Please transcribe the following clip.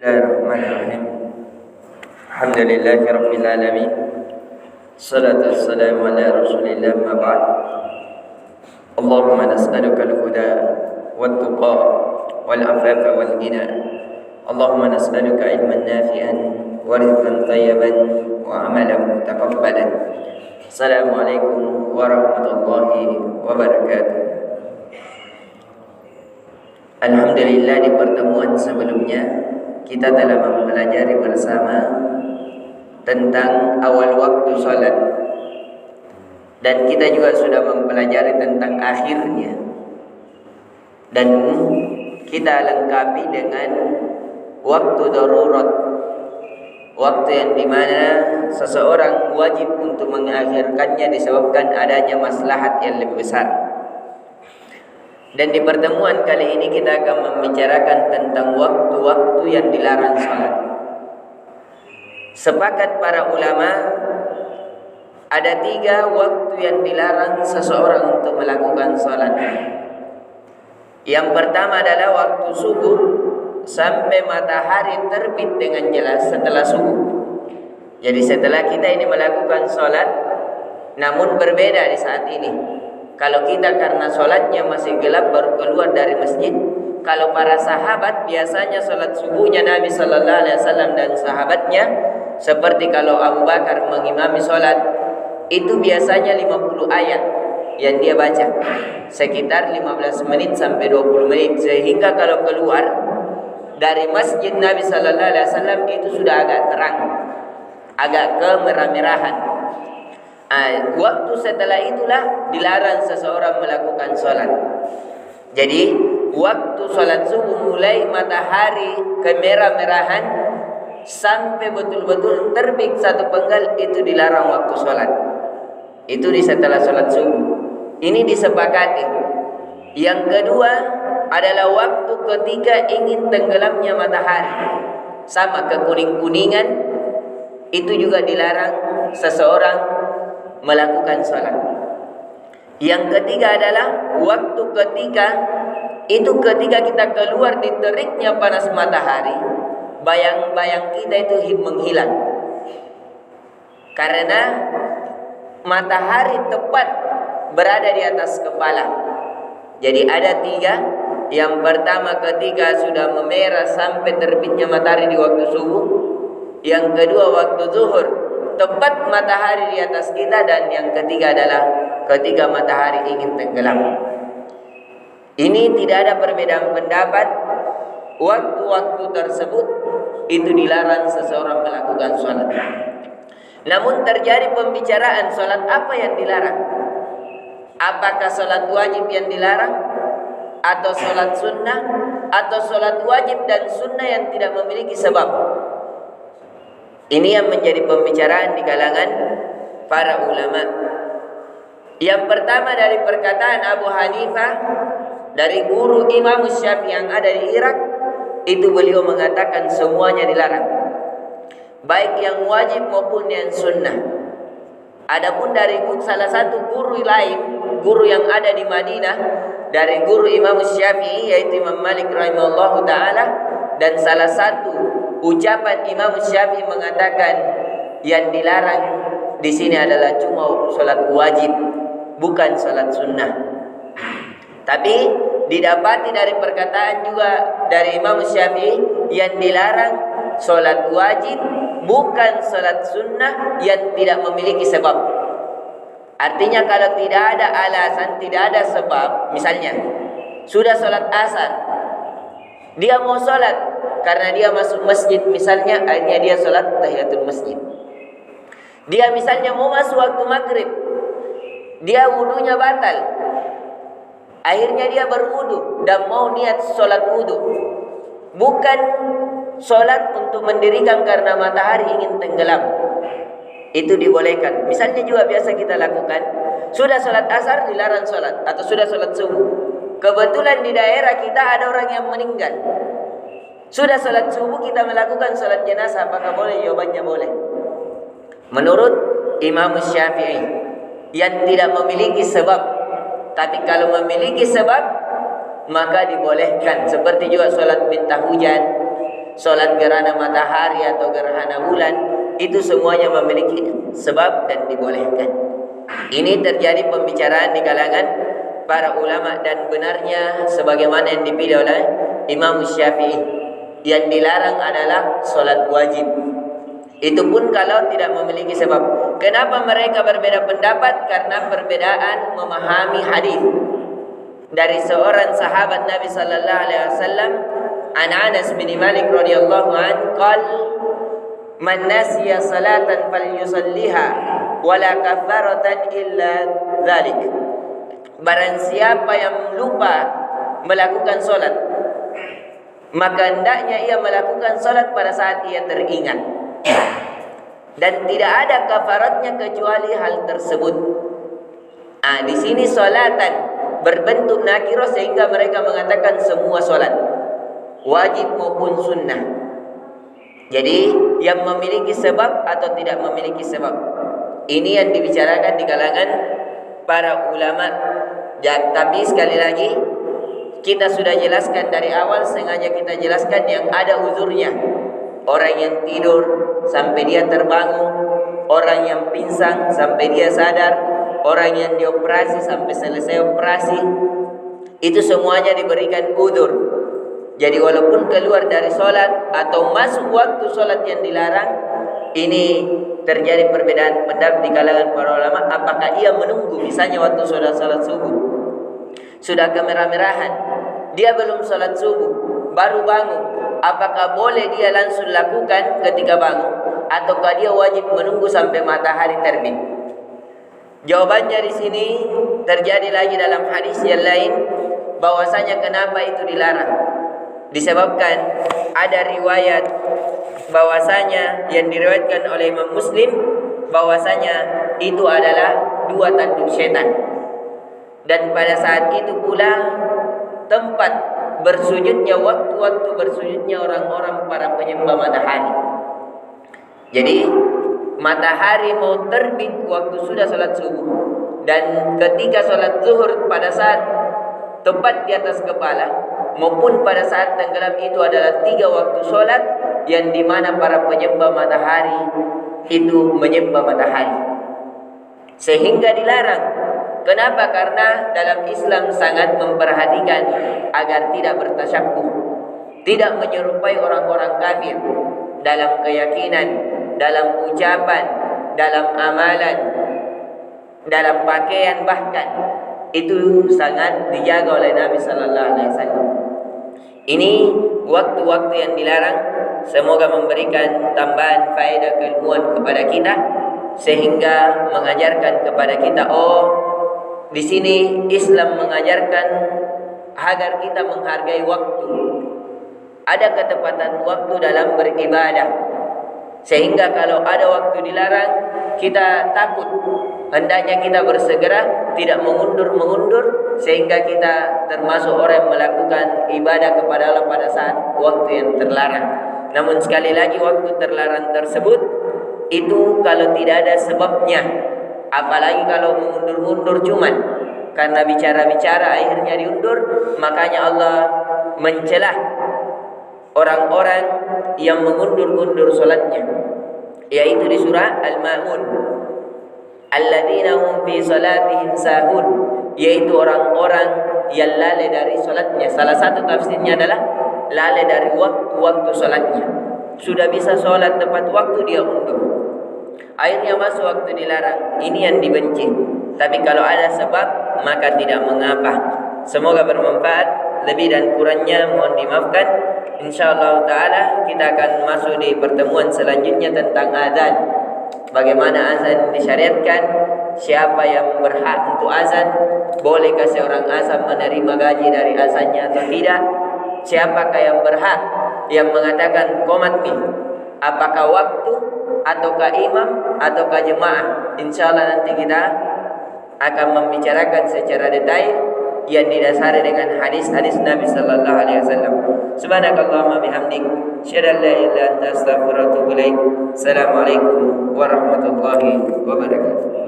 Bismillahirrahmanirrahim. Alhamdulillahirabbil alamin. Shalatu wassalamu ala Rasulillah ma ba'd. Allahumma nas'aluka al-huda wat-tuqa wal-afafa wal-ghina. Allahumma nas'aluka ilman nafi'an wa rizqan thayyiban wa amalan mutaqabbalan. Assalamualaikum warahmatullahi wabarakatuh. Alhamdulillah, di pertemuan sebelumnya kita telah mempelajari bersama tentang awal waktu salat, dan kita juga sudah mempelajari tentang akhirnya, dan kita lengkapi dengan waktu darurat, waktu yang dimana seseorang wajib untuk mengakhirkannya disebabkan adanya maslahat yang lebih besar. Dan di pertemuan kali ini kita akan membicarakan tentang waktu-waktu yang dilarang salat. Sepakat para ulama, ada 3 waktu yang dilarang seseorang untuk melakukan salat. Yang pertama adalah waktu subuh sampai matahari terbit dengan jelas setelah subuh. Jadi setelah kita ini melakukan salat, namun berbeda di saat ini. Kalau kita karena sholatnya masih gelap baru keluar dari masjid. Kalau para sahabat biasanya sholat subuhnya Nabi Sallallahu Alaihi Wasallam dan sahabatnya, seperti kalau Abu Bakar mengimami sholat, itu biasanya 50 ayat yang dia baca, sekitar 15 menit sampai 20 menit. Sehingga kalau keluar dari masjid Nabi Sallallahu Alaihi Wasallam itu sudah agak terang, agak kemerah-merahan. Waktu setelah itulah dilarang seseorang melakukan sholat. Jadi waktu sholat subuh mulai matahari kemerah-merahan sampai betul-betul terbit 1 penggal, itu dilarang waktu sholat. Itu di setelah sholat subuh. Ini disepakati. Yang kedua adalah waktu ketika ingin tenggelamnya matahari, sama kekuning-kuningan, itu juga dilarang seseorang melakukan sholat. Yang ketiga adalah waktu ketika kita keluar di teriknya panas matahari, bayang-bayang kita itu menghilang, karena matahari tepat berada di atas kepala. Jadi ada 3. Yang pertama ketika sudah memerah sampai terbitnya matahari di waktu subuh. Yang kedua waktu zuhur, tepat matahari di atas kita. Dan yang ketiga adalah ketika matahari ingin tenggelam. Ini tidak ada perbedaan pendapat. Waktu-waktu tersebut itu dilarang seseorang melakukan sholat. Namun terjadi pembicaraan sholat apa yang dilarang. Apakah sholat wajib yang dilarang, atau sholat sunnah, atau sholat wajib dan sunnah yang tidak memiliki sebab. Ini yang menjadi pembicaraan di kalangan para ulama. Yang pertama dari perkataan Abu Hanifah, dari guru Imam Syafi'i yang ada di Irak, itu beliau mengatakan semuanya dilarang, baik yang wajib maupun yang sunnah. Adapun dari salah satu guru lain, guru yang ada di Madinah, dari guru Imam Syafi'i yaitu Imam Malik rahimahullahu taala, dan salah satu ucapan Imam Syafi'i mengatakan yang dilarang di sini adalah cuma sholat wajib, bukan sholat sunnah. Tapi didapati dari perkataan juga dari Imam Syafi'i yang dilarang sholat wajib, bukan sholat sunnah yang tidak memiliki sebab. Artinya kalau tidak ada alasan, tidak ada sebab, misalnya sudah sholat asar, dia mau sholat karena dia masuk masjid, misalnya akhirnya dia sholat tahiyatul masjid. Dia misalnya mau masuk waktu maghrib, dia wudunya batal, akhirnya dia berwudu dan mau niat sholat wudu, bukan sholat untuk mendirikan karena matahari ingin tenggelam, itu dibolehkan. Misalnya juga biasa kita lakukan, sudah sholat asar dilarang sholat, atau sudah sholat subuh, kebetulan di daerah kita ada orang yang meninggal, sudah sholat subuh kita melakukan sholat jenazah, apakah boleh? Jawabannya boleh. Menurut Imam Syafi'i, yang tidak memiliki sebab. Tapi kalau memiliki sebab, maka dibolehkan. Seperti juga sholat minta hujan, sholat gerhana matahari atau gerhana bulan, itu semuanya memiliki sebab dan dibolehkan. Ini terjadi pembicaraan di kalangan para ulama, dan benarnya sebagaimana yang dipilih oleh Imam Syafi'i, yang dilarang adalah sholat wajib. Itu pun kalau tidak memiliki sebab. Kenapa mereka berbeda pendapat? Karena perbedaan memahami hadis. Dari seorang sahabat Nabi sallallahu alaihi wasallam, an Anas bin Malik radhiyallahu anhu, qala man nasiya salatan falyusalliha wala kafaratan illa dzalik. Barang siapa yang lupa melakukan solat, maka hendaknya ia melakukan solat pada saat ia teringat, dan tidak ada kafaratnya kecuali hal tersebut. Di sini solatan berbentuk nakirah sehingga mereka mengatakan semua solat, wajib maupun sunnah. Jadi yang memiliki sebab atau tidak memiliki sebab, ini yang dibicarakan di kalangan para ulama. Tapi sekali lagi kita sudah jelaskan dari awal, sengaja kita jelaskan yang ada uzurnya. Orang yang tidur sampai dia terbangun, orang yang pingsan sampai dia sadar, orang yang dioperasi sampai selesai operasi, itu semuanya diberikan uzur. Jadi walaupun keluar dari solat atau masuk waktu solat yang dilarang, ini terjadi perbedaan pendapat di kalangan para ulama. Apakah ia menunggu, misalnya waktu sudah salat subuh, sudah kemerah-merahan, dia belum salat subuh, baru bangun, apakah boleh dia langsung lakukan ketika bangun, ataukah dia wajib menunggu sampai matahari terbit? Jawabannya di sini terjadi lagi dalam hadis yang lain, bahwasanya kenapa itu dilarang. Disebabkan ada riwayat bahwasanya yang diriwayatkan oleh Imam Muslim, bahwasanya itu adalah dua tanduk setan. Dan pada saat itu pula tempat bersujudnya, waktu-waktu bersujudnya orang-orang para penyembah matahari. Jadi matahari mau terbit waktu sudah salat subuh, dan ketika salat zuhur pada saat tepat di atas kepala, maupun pada saat tenggelam, itu adalah 3 waktu solat yang dimana para penyembah matahari itu menyembah matahari, sehingga dilarang. Kenapa? Karena dalam Islam sangat memperhatikan agar tidak bertasyabbuh, tidak menyerupai orang-orang kafir dalam keyakinan, dalam ucapan, dalam amalan, dalam pakaian, bahkan itu sangat dijaga oleh Nabi sallallahu alaihi wasallam. Ini waktu-waktu yang dilarang. Semoga memberikan tambahan faedah keilmuan kepada kita, sehingga mengajarkan kepada kita, di sini Islam mengajarkan agar kita menghargai waktu. Ada ketepatan waktu dalam beribadah, sehingga kalau ada waktu dilarang, kita takut. Hendaknya kita bersegera, tidak mengundur-mengundur, sehingga kita termasuk orang yang melakukan ibadah kepada Allah pada saat waktu yang terlarang. Namun sekali lagi, waktu terlarang tersebut itu kalau tidak ada sebabnya, apalagi kalau mengundur-mundur cuman karena bicara-bicara akhirnya diundur, makanya Allah mencelah orang-orang yang mengundur-undur salatnya, yaitu di surah Al-Ma'un, alladzina hum fi salatihim sahun, yaitu orang-orang yang lalai dari salatnya. Salah satu tafsirnya adalah lalai dari waktu-waktu salatnya. Sudah bisa salat tepat waktu, dia undur, akhirnya masuk waktu dilarang. Ini yang dibenci. Tapi kalau ada sebab, maka tidak mengapa. Semoga bermanfaat. Lebih dan kurangnya mohon dimaafkan. InsyaAllah ta'ala kita akan masuk di pertemuan selanjutnya tentang azan. Bagaimana azan disyariatkan, siapa yang berhak untuk azan, bolehkah seorang azan menerima gaji dari azannya atau tidak, siapakah yang berhak yang mengatakan qomat nih, apakah waktu ataukah imam ataukah jemaah. InsyaAllah nanti kita akan membicarakan secara detail yang didasari dengan hadis-hadis Nabi sallallahu alaihi wasallam. Subhanakallahumma bihamdik, asyhadu an la ilaha illa anta, astaghfiruka wa atubu ilaik. Assalamualaikum warahmatullahi wabarakatuh.